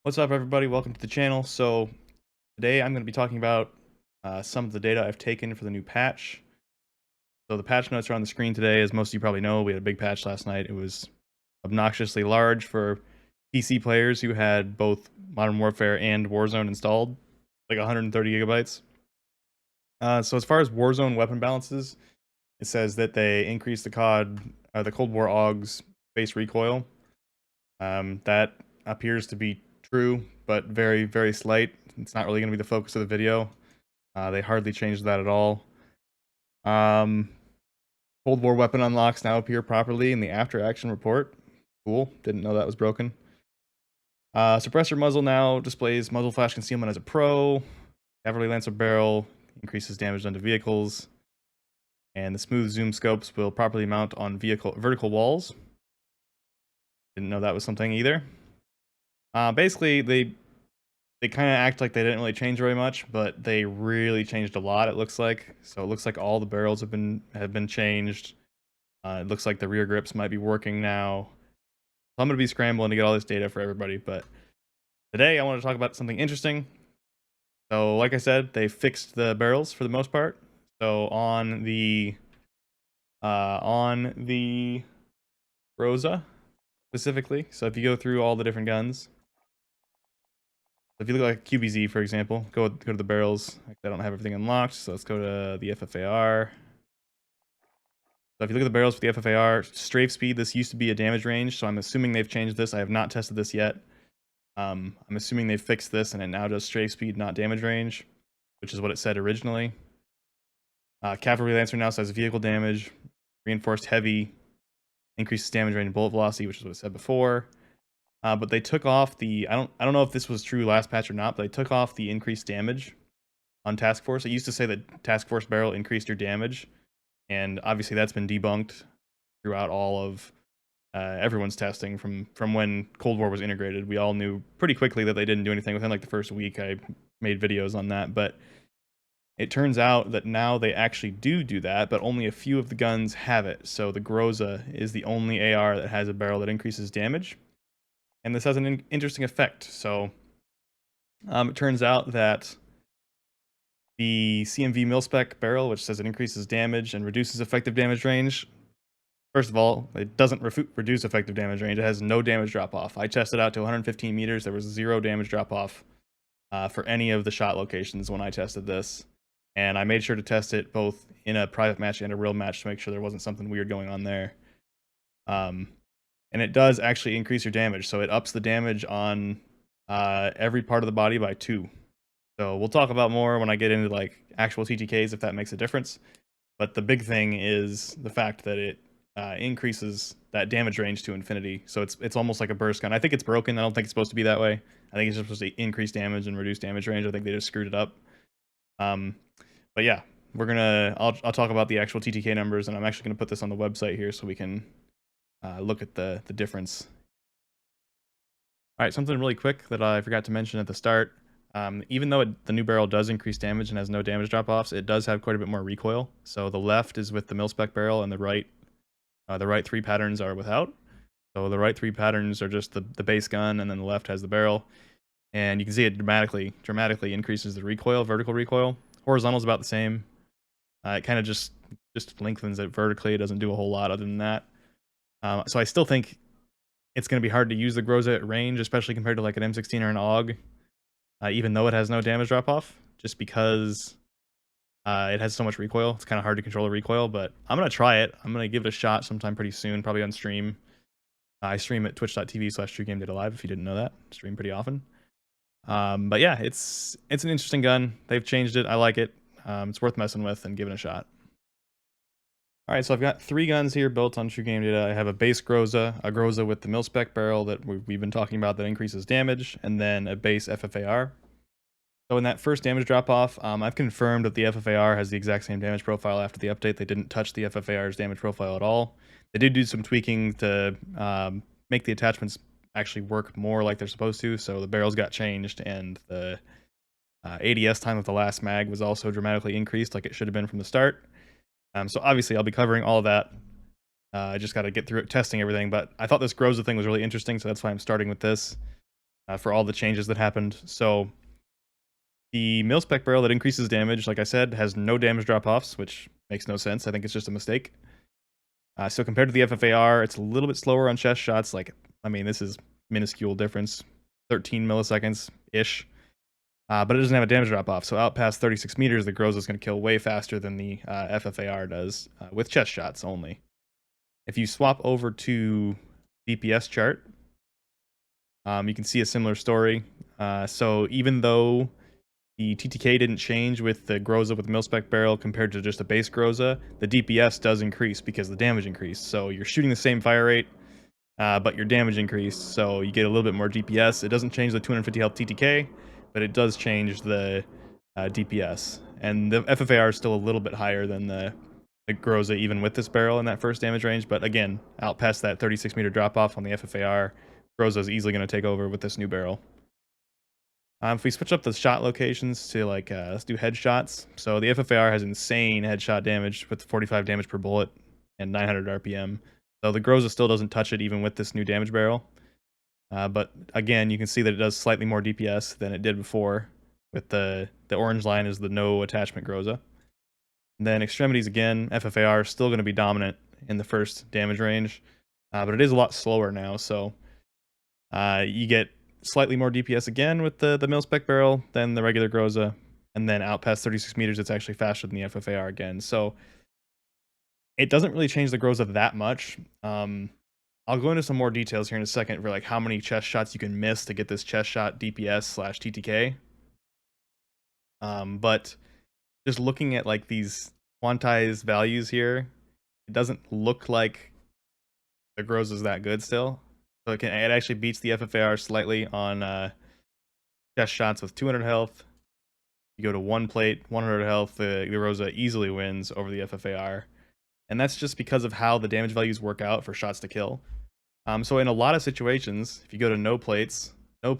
What's up, everybody? Welcome to the channel. So today I'm going to be talking about some of the data I've taken for the new patch. So the patch notes are on the screen today. As most of you probably know, we had a big patch last night. It was obnoxiously large for PC players who had both Modern Warfare and Warzone installed, like 130 gigabytes. So as far as Warzone weapon balances, it says that they increased the Cold War AUG's base recoil. That appears to be true, but very, very slight. It's not really going to be the focus of the video. They hardly changed that at all. Um, Cold War weapon unlocks now appear properly in the after action report. Cool. Didn't know that was broken. Suppressor muzzle now displays muzzle flash concealment as a pro. Cavalry Lancer barrel increases damage done to vehicles. And the smooth zoom scopes will properly mount on vertical walls. Didn't know that was something either. Basically, they kind of act like they didn't really change very much, but they really changed a lot, it looks like. So it looks like all the barrels have been changed. It looks like the rear grips might be working now. So I'm going to be scrambling to get all this data for everybody, but today I want to talk about something interesting. So like I said, they fixed the barrels for the most part. So on the Groza specifically, so if you go through all the different guns, if you look like QBZ, for example, go to the barrels. I don't have everything unlocked, so let's go to the FFAR. So if you look at the barrels for the FFAR, strafe speed, this used to be a damage range, so I'm assuming they've changed this. I have not tested this yet. I'm assuming they've fixed this, and it now does strafe speed, not damage range, which is what it said originally. Cavalry Lancer now says vehicle damage, reinforced heavy, increases damage range and bullet velocity, which is what it said before. But they took off the I don't know if this was true last patch or not, but they took off the increased damage on Task Force. It used to say that Task Force barrel increased your damage, and obviously that's been debunked throughout all of everyone's testing from when Cold War was integrated. We all knew pretty quickly that they didn't do anything within like the first week. I made videos on that, but it turns out that now they actually do that, but only a few of the guns have it. So the Groza is the only AR that has a barrel that increases damage, and this has an interesting effect. So it turns out that the CMV mil-spec barrel, which says it increases damage and reduces effective damage range, first of all, it doesn't reduce effective damage range. It has no damage drop-off. I tested out to 115 meters. There was 0 damage drop-off for any of the shot locations when I tested this. And I made sure to test it both in a private match and a real match to make sure there wasn't something weird going on there. And it does actually increase your damage. So it ups the damage on every part of the body by 2. So we'll talk about more when I get into like actual TTKs if that makes a difference. But the big thing is the fact that it increases that damage range to infinity. So it's almost like a burst gun. I think it's broken. I don't think it's supposed to be that way. I think it's just supposed to increase damage and reduce damage range. I think they just screwed it up. But yeah, I'll talk about the actual TTK numbers, and I'm actually gonna put this on the website here so we can look at the difference. All right, something really quick that I forgot to mention at the start. Even though the new barrel does increase damage and has no damage drop-offs, it does have quite a bit more recoil. So the left is with the mil-spec barrel, and the right 3 patterns are without. So the right 3 patterns are just the base gun, and then the left has the barrel. And you can see it dramatically increases the recoil, vertical recoil. Horizontal is about the same. It kind of just lengthens it vertically. It doesn't do a whole lot other than that. So I still think it's going to be hard to use the Groza at range, especially compared to like an M16 or an AUG. Even though it has no damage drop-off, just because it has so much recoil. It's kind of hard to control the recoil, but I'm going to try it. I'm going to give it a shot sometime pretty soon, probably on stream. I stream at twitch.tv/TrueGameData live, if you didn't know that. I stream pretty often. But yeah, it's an interesting gun. They've changed it. I like it. It's worth messing with and giving a shot. All right, so I've got 3 guns here built on TrueGameData. I have a base Groza, a Groza with the mil-spec barrel that we've been talking about that increases damage, and then a base FFAR. So in that first damage drop-off, I've confirmed that the FFAR has the exact same damage profile after the update. They didn't touch the FFAR's damage profile at all. They did do some tweaking to make the attachments actually work more like they're supposed to, so the barrels got changed, and the ADS time of the last mag was also dramatically increased like it should have been from the start. So obviously I'll be covering all of that. I just got to get through it, testing everything, but I thought this Groza thing was really interesting, so that's why I'm starting with this. for all the changes that happened. So the mil-spec barrel that increases damage, like I said, has no damage drop-offs, which makes no sense. I think it's just a mistake. So compared to the FFAR, it's a little bit slower on chest shots. Like, I mean, this is minuscule difference, 13 milliseconds-ish. But it doesn't have a damage drop-off. So out past 36 meters, the Groza is going to kill way faster than the FFAR does with chest shots only. If you swap over to DPS chart, you can see a similar story. So even though the TTK didn't change with the Groza with mil-spec barrel compared to just a base Groza, the DPS does increase because the damage increased. So you're shooting the same fire rate, but your damage increased, so you get a little bit more DPS. It doesn't change the 250 health TTK, but it does change the DPS. And the FFAR is still a little bit higher than the Groza even with this barrel in that first damage range, but again, out past that 36 meter drop off on the FFAR, Groza is easily going to take over with this new barrel. If we switch up the shot locations to like, let's do headshots. So the FFAR has insane headshot damage with 45 damage per bullet and 900 RPM. So the Groza still doesn't touch it even with this new damage barrel. But again, you can see that it does slightly more DPS than it did before. With the orange line is the no attachment Groza. And then extremities again, FFAR is still going to be dominant in the first damage range. But it is a lot slower now, so you get slightly more DPS again with the mil-spec barrel than the regular Groza. And then out past 36 meters, it's actually faster than the FFAR again. So it doesn't really change the Groza that much. I'll go into some more details here in a second for like how many chest shots you can miss to get this chest shot DPS / TTK. But just looking at like these quantized values here, it doesn't look like the Groza is that good still. So it actually beats the FFAR slightly on chest shots with 200 health. You go to one plate, 100 health, the Groza easily wins over the FFAR. And that's just because of how the damage values work out for shots to kill. So in a lot of situations, if you go to no plates, the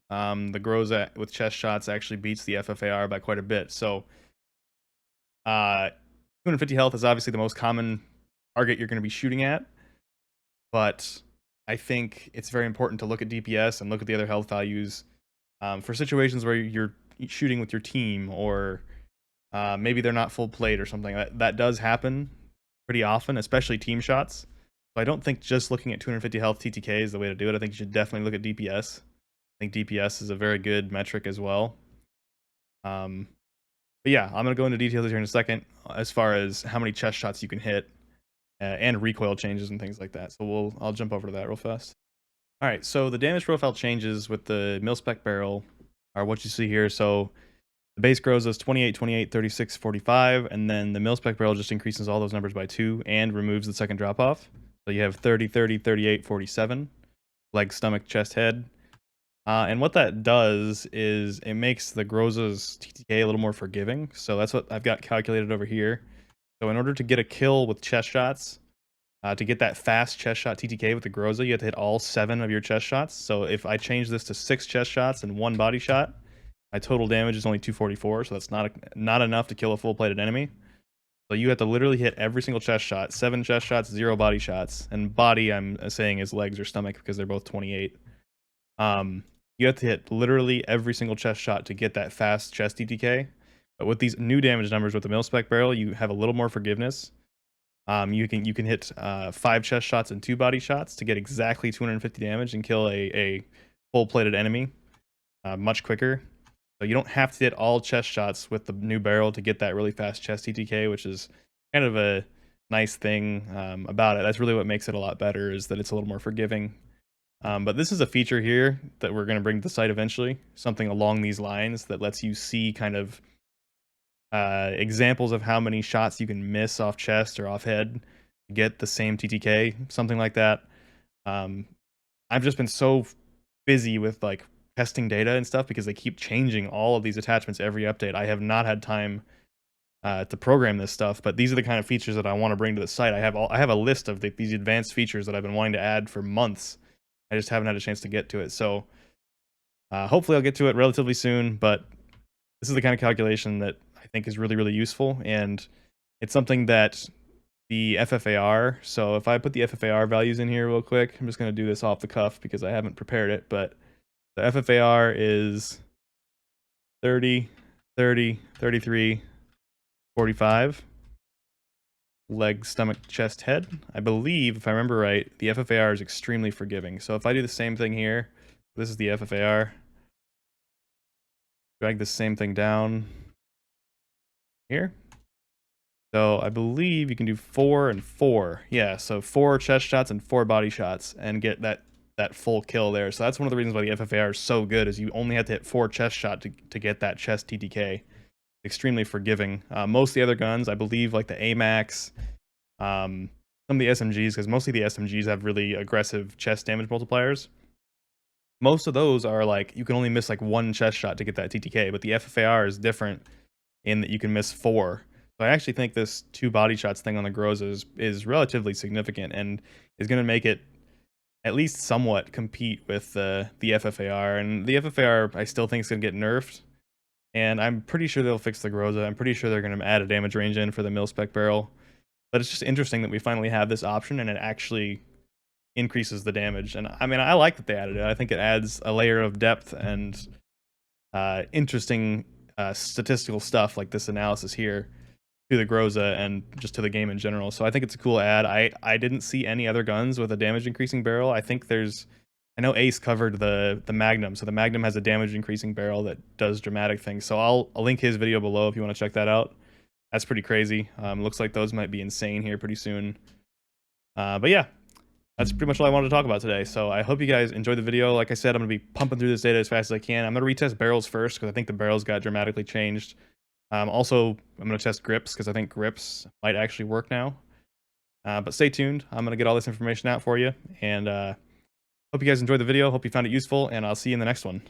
Groza with chest shots actually beats the FFAR by quite a bit. So 250 health is obviously the most common target you're going to be shooting at. But I think it's very important to look at DPS and look at the other health values for situations where you're shooting with your team, or maybe they're not full plate or something. That does happen pretty often, especially team shots. So I don't think just looking at 250 health TTK is the way to do it. I think you should definitely look at DPS. I think DPS is a very good metric as well. But yeah, I'm going to go into details here in a second as far as how many chest shots you can hit and recoil changes and things like that. So I'll jump over to that real fast. All right, so the damage profile changes with the mil-spec barrel are what you see here. So the base Groza is 28, 28, 36, 45, and then the mil-spec barrel just increases all those numbers by 2 and removes the second drop-off. So you have 30, 30, 38, 47, leg, stomach, chest, head. And what that does is it makes the Groza's TTK a little more forgiving. So that's what I've got calculated over here. So in order to get a kill with chest shots, to get that fast chest shot TTK with the Groza, you have to hit all 7 of your chest shots. So if I change this to 6 chest shots and 1 body shot, my total damage is only 244, so that's not enough to kill a full-plated enemy. So you have to literally hit every single chest shot, 7 chest shots, 0 body shots. And body, I'm saying, is legs or stomach because they're both 28. You have to hit literally every single chest shot to get that fast chest TTK. But with these new damage numbers with the mil-spec barrel, you have a little more forgiveness. You can hit 5 chest shots and 2 body shots to get exactly 250 damage and kill a full-plated enemy much quicker. So you don't have to hit all chest shots with the new barrel to get that really fast chest TTK, which is kind of a nice thing about it. That's really what makes it a lot better, is that it's a little more forgiving. But this is a feature here that we're going to bring to the site eventually, something along these lines that lets you see kind of examples of how many shots you can miss off chest or off head to get the same TTK, something like that. I've just been so busy with like testing data and stuff because they keep changing all of these attachments every update. I have not had time to program this stuff, but these are the kind of features that I want to bring to the site. I have a list of these advanced features that I've been wanting to add for months. I just haven't had a chance to get to it. So hopefully I'll get to it relatively soon, but this is the kind of calculation that I think is really, really useful. And it's something that the FFAR, so if I put the FFAR values in here real quick, I'm just going to do this off the cuff because I haven't prepared it, but The FFAR is 30, 30, 33, 45. Leg, stomach, chest, head. I believe, if I remember right, the FFAR is extremely forgiving. So if I do the same thing here, this is the FFAR. Drag the same thing down here. So I believe you can do 4 and 4. Yeah, so 4 chest shots and 4 body shots and get that full kill there. So that's one of the reasons why the FFAR is so good, is you only have to hit 4 chest shot to get that chest TTK. Extremely forgiving. Most of the other guns, I believe, like the AMAX, some of the SMGs, because mostly the SMGs have really aggressive chest damage multipliers. Most of those are like, you can only miss like 1 chest shot to get that TTK, but the FFAR is different in that you can miss 4. So I actually think this 2 body shots thing on the Groza is relatively significant and is going to make it at least somewhat compete with the FFAR. And the FFAR, I still think is going to get nerfed. And I'm pretty sure they'll fix the Groza. I'm pretty sure they're going to add a damage range in for the mil-spec barrel. But it's just interesting that we finally have this option and it actually increases the damage. And I mean, I like that they added it. I think it adds a layer of depth and interesting statistical stuff like this analysis here to the Groza and just to the game in general. So I think it's a cool add. I didn't see any other guns with a damage increasing barrel. I think I know Ace covered the Magnum. So the Magnum has a damage increasing barrel that does dramatic things. So I'll link his video below if you want to check that out. That's pretty crazy. Looks like those might be insane here pretty soon. But yeah, that's pretty much all I wanted to talk about today. So I hope you guys enjoyed the video. Like I said, I'm going to be pumping through this data as fast as I can. I'm going to retest barrels first because I think the barrels got dramatically changed. Also, I'm going to test grips because I think grips might actually work now. But stay tuned. I'm going to get all this information out for you. And hope you guys enjoyed the video. Hope you found it useful. And I'll see you in the next one.